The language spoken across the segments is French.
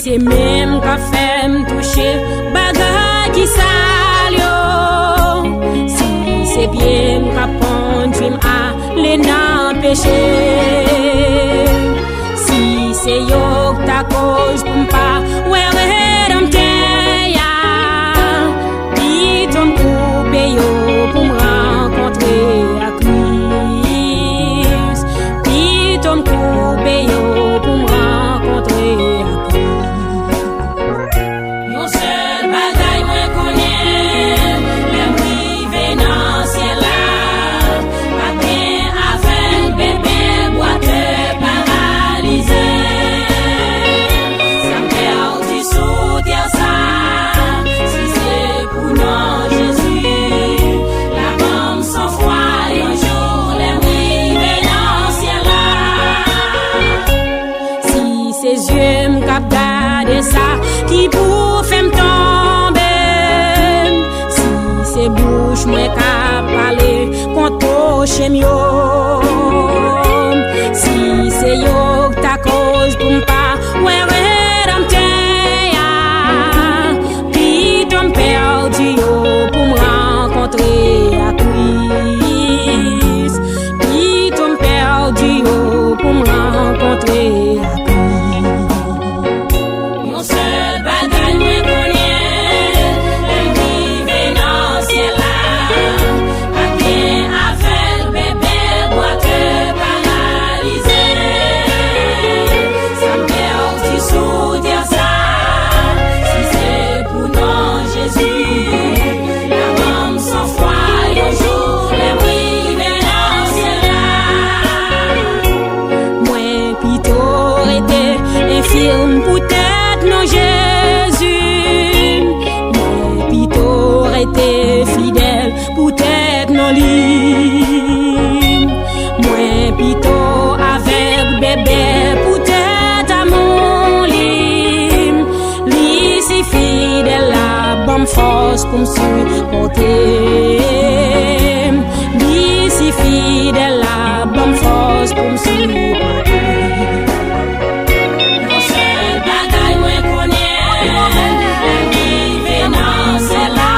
c'est même qu'a fait me toucher bagay qui sale yo. Si c'est bien qu'a conduit à les nan péché. Si c'est yo ta cause pour m'pas ouais redempté ya. Dit on coupe yo pour me rencontrer à Christ. Dit on coupe yo pour me rencontrer à Christ. Yon seul bagay moi connais, les privé dans ciel là. Matin avec bébé boiteux paralysé. Ça me fait aussi soutenir ça. Si c'est pour non Jésus, la bombe sans froid un jour les privé dans ciel là. Si ses yeux me captent garder ça, qui pour faire me tomber. Si c'est bouche moi qu'a parler contre chez yo. Si c'est yo ta cause pour m'pas ouais redempté ya. Puis t'en perdu yo pour me rencontrer à Christ. Puis t'en perdu yo pour me rencontrer à Christ. Yon seul bagay moi connais, les privé dans ciel là. Matin avec bébé boiteux paralysé. Ça me fait aussi soutenir ça. Si c'est pour non Jésus, la bombe sans froid un jour les privé dans ciel là. Moi plutôt été infirme peut-être non Jésus. Moi plutôt été fidèle peut-être non lui. Moi plutôt avec bébé peut-être à mon lit. Lui si fidèle la bonne force pour me supporter. Lui si fidèle la bonne force pour me supporter. Yon seul bagay moi connais, les privé dans ciel là.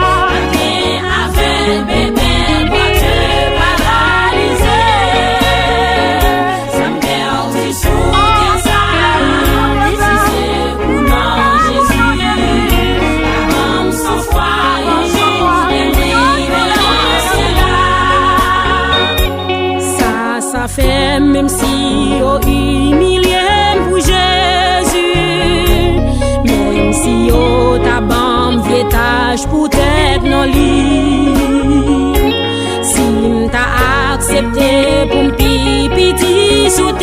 Matin avec bébé boiteux paralysé. Ça me fait aussi soutenir ça. Si c'est pour non Jésus, la bombe sans froid un jour les privé dans ciel là. Ça fait même si yo humilié pour Jésus. Même si yo ta bam vietage peut-être non li. Si m'ta accepté pour m'pipiti sous